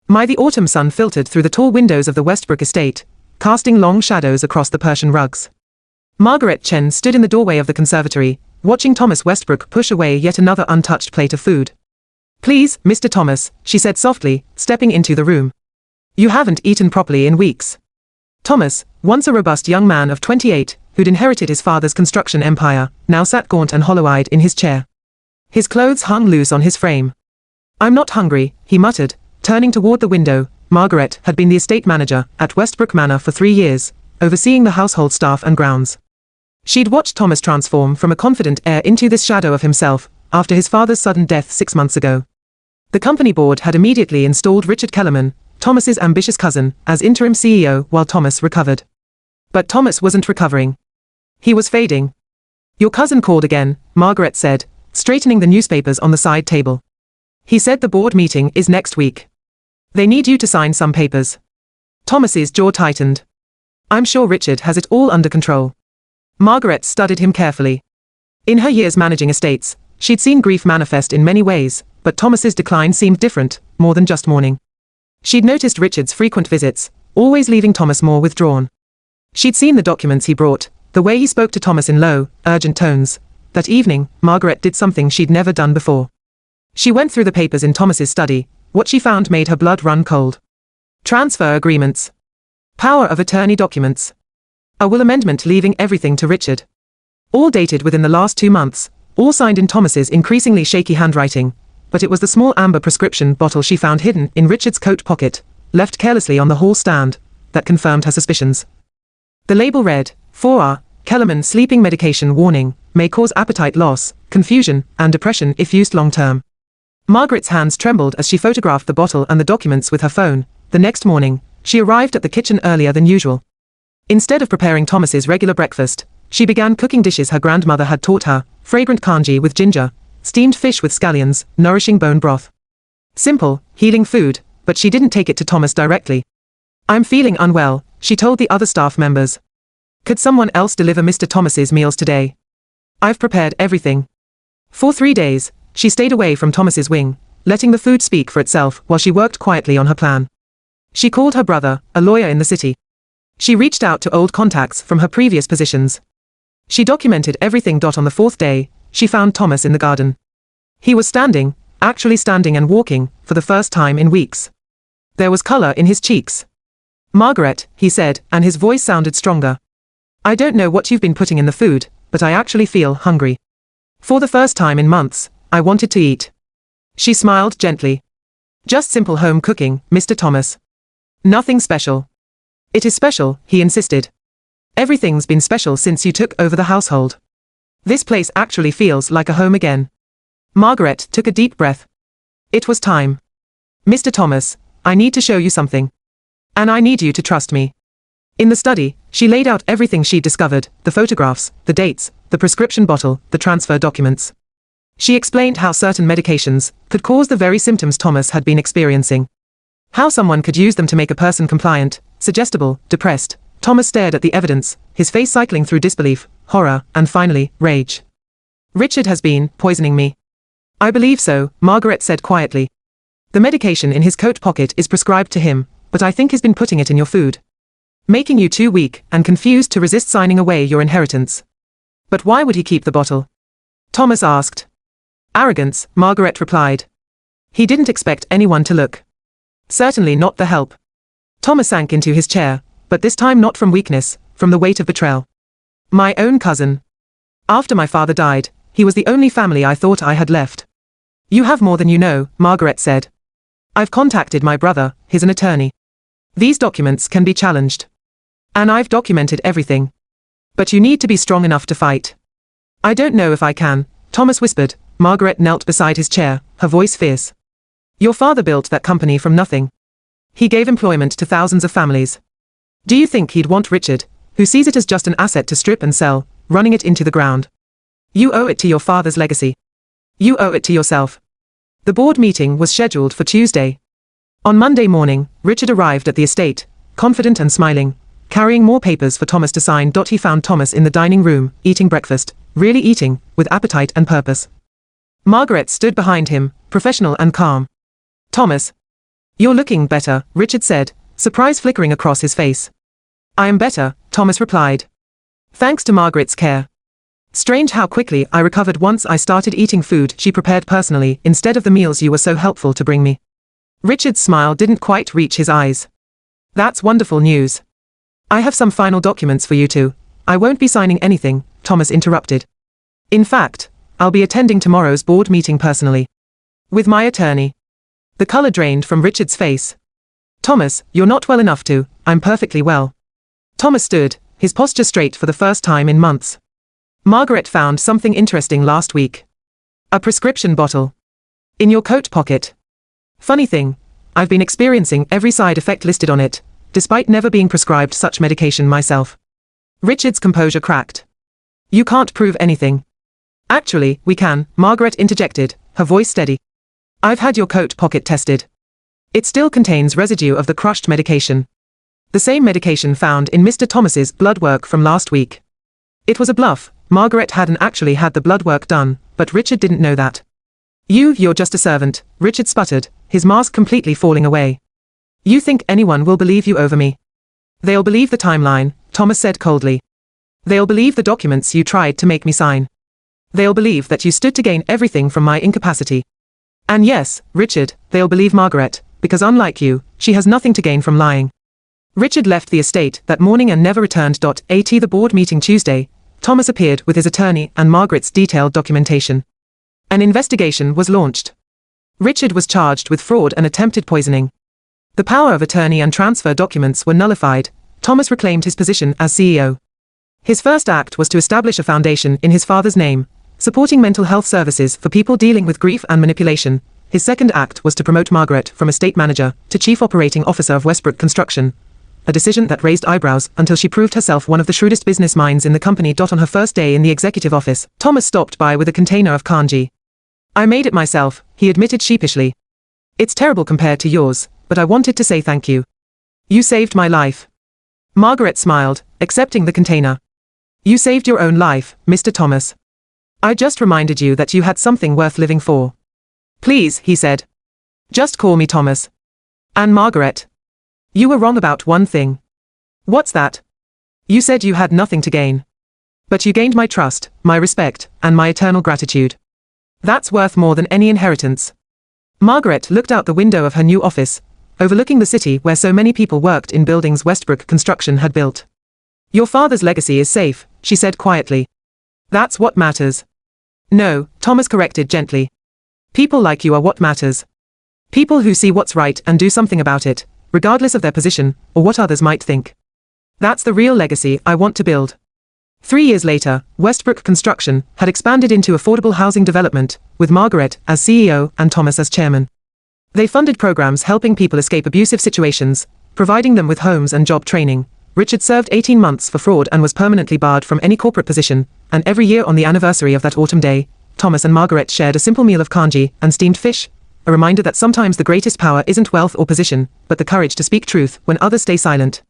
The autumn sun filtered through the tall windows of the Westbrook estate, casting long shadows across the Persian rugs. Margaret Chen stood in the doorway of the conservatory, watching Thomas Westbrook push away yet another untouched plate of food. "Please, Mr. Thomas," she said softly, stepping into the room. "You haven't eaten properly in weeks." Thomas, once a robust young man of 28, who'd inherited his father's construction empire, now sat gaunt and hollow-eyed in his chair. His clothes hung loose on his frame. "I'm not hungry," he muttered, turning toward the window. Margaret had been the estate manager at Westbrook Manor for 3 years, overseeing the household staff and grounds. She'd watched Thomas transform from a confident heir into this shadow of himself, after his father's sudden death 6 months ago. The company board had immediately installed Richard Kellerman, Thomas's ambitious cousin, as interim CEO while Thomas recovered. But Thomas wasn't recovering. He was fading. "Your cousin called again," Margaret said, straightening the newspapers on the side table. "He said the board meeting is next week. They need you to sign some papers." Thomas's jaw tightened. "I'm sure Richard has it all under control." Margaret studied him carefully. In her years managing estates, she'd seen grief manifest in many ways, but Thomas's decline seemed different, more than just mourning. She'd noticed Richard's frequent visits, always leaving Thomas more withdrawn. She'd seen the documents he brought, the way he spoke to Thomas in low, urgent tones. That evening, Margaret did something she'd never done before. She went through the papers in Thomas's study. What she found made her blood run cold. Transfer agreements. Power of attorney documents. A will amendment leaving everything to Richard. All dated within the last 2 months, all signed in Thomas's increasingly shaky handwriting, but it was the small amber prescription bottle she found hidden in Richard's coat pocket, left carelessly on the hall stand, that confirmed her suspicions. The label read, 4R, Kellerman sleeping medication warning, may cause appetite loss, confusion, and depression if used long-term. Margaret's hands trembled as she photographed the bottle and the documents with her phone. The next morning, she arrived at the kitchen earlier than usual. Instead of preparing Thomas's regular breakfast, she began cooking dishes her grandmother had taught her, fragrant congee with ginger, steamed fish with scallions, nourishing bone broth. Simple, healing food, but she didn't take it to Thomas directly. "I'm feeling unwell," she told the other staff members. "Could someone else deliver Mr. Thomas's meals today? I've prepared everything." For 3 days, she stayed away from Thomas's wing, letting the food speak for itself while she worked quietly on her plan. She called her brother, a lawyer in the city. She reached out to old contacts from her previous positions. She documented everything. On the 4th day, she found Thomas in the garden. He was standing, actually standing and walking, for the first time in weeks. There was color in his cheeks. "Margaret," he said, and his voice sounded stronger. "I don't know what you've been putting in the food, but I actually feel hungry. For the first time in months, I wanted to eat." She smiled gently. "Just simple home cooking, Mr. Thomas. Nothing special." "It is special," he insisted. "Everything's been special since you took over the household. This place actually feels like a home again." Margaret took a deep breath. "It was time. Mr. Thomas, I need to show you something. And I need you to trust me." In the study, she laid out everything she'd discovered, the photographs, the dates, the prescription bottle, the transfer documents. She explained how certain medications could cause the very symptoms Thomas had been experiencing. How someone could use them to make a person compliant, suggestible, depressed. Thomas stared at the evidence, his face cycling through disbelief, horror, and finally, rage. "Richard has been poisoning me." "I believe so," Margaret said quietly. "The medication in his coat pocket is prescribed to him, but I think he's been putting it in your food. Making you too weak and confused to resist signing away your inheritance." "But why would he keep the bottle?" Thomas asked. "Arrogance," Margaret replied. "He didn't expect anyone to look. Certainly not the help." Thomas sank into his chair, but this time not from weakness, from the weight of betrayal. "My own cousin. After my father died, he was the only family I thought I had left." "You have more than you know," Margaret said. "I've contacted my brother, he's an attorney. These documents can be challenged. And I've documented everything. But you need to be strong enough to fight." "I don't know if I can," Thomas whispered. Margaret knelt beside his chair, her voice fierce. "Your father built that company from nothing. He gave employment to thousands of families. Do you think he'd want Richard, who sees it as just an asset to strip and sell, running it into the ground? You owe it to your father's legacy. You owe it to yourself." The board meeting was scheduled for Tuesday. On Monday morning, Richard arrived at the estate, confident and smiling, carrying more papers for Thomas to sign. He found Thomas in the dining room, eating breakfast, really eating, with appetite and purpose. Margaret stood behind him, professional and calm. "Thomas." You're looking better, Richard said, surprise flickering across his face. I am better, Thomas replied. Thanks to Margaret's care. Strange how quickly I recovered once I started eating food she prepared personally instead of the meals you were so helpful to bring me. Richard's smile didn't quite reach his eyes. That's wonderful news. I have some final documents for you too. I won't be signing anything, Thomas interrupted. In fact, I'll be attending tomorrow's board meeting personally. With my attorney. The color drained from Richard's face. Thomas, you're not well enough to. I'm perfectly well. Thomas stood, his posture straight for the first time in months. Margaret found something interesting last week. A prescription bottle. In your coat pocket. Funny thing, I've been experiencing every side effect listed on it, despite never being prescribed such medication myself. Richard's composure cracked. You can't prove anything. Actually, we can, Margaret interjected, her voice steady. I've had your coat pocket tested. It still contains residue of the crushed medication. The same medication found in Mr. Thomas's blood work from last week. It was a bluff. Margaret hadn't actually had the blood work done, but Richard didn't know that. You're just a servant, Richard sputtered, his mask completely falling away. You think anyone will believe you over me? They'll believe the timeline, Thomas said coldly. They'll believe the documents you tried to make me sign. They'll believe that you stood to gain everything from my incapacity. And yes, Richard, they'll believe Margaret, because unlike you, she has nothing to gain from lying. Richard left the estate that morning and never returned. At the board meeting Tuesday, Thomas appeared with his attorney and Margaret's detailed documentation. An investigation was launched. Richard was charged with fraud and attempted poisoning. The power of attorney and transfer documents were nullified. Thomas reclaimed his position as CEO. His first act was to establish a foundation in his father's name, supporting mental health services for people dealing with grief and manipulation. His second act was to promote Margaret from estate manager to chief operating officer of Westbrook Construction, a decision that raised eyebrows until she proved herself one of the shrewdest business minds in the company. On her first day in the executive office, Thomas stopped by with a container of kanji. I made it myself, he admitted sheepishly. It's terrible compared to yours, but I wanted to say thank you. You saved my life. Margaret smiled, accepting the container. You saved your own life, Mr. Thomas. I just reminded you that you had something worth living for. Please, he said. Just call me Thomas. And Margaret. You were wrong about one thing. What's that? You said you had nothing to gain. But you gained my trust, my respect, and my eternal gratitude. That's worth more than any inheritance. Margaret looked out the window of her new office, overlooking the city where so many people worked in buildings Westbrook Construction had built. Your father's legacy is safe, she said quietly. That's what matters. No, Thomas corrected gently. People like you are what matters. People who see what's right and do something about it, regardless of their position or what others might think. That's the real legacy I want to build. 3 years later, Westbrook Construction had expanded into affordable housing development, with Margaret as CEO and Thomas as chairman. They funded programs helping people escape abusive situations, providing them with homes and job training. Richard served 18 months for fraud and was permanently barred from any corporate position, and every year on the anniversary of that autumn day, Thomas and Margaret shared a simple meal of kanji and steamed fish, a reminder that sometimes the greatest power isn't wealth or position, but the courage to speak truth when others stay silent.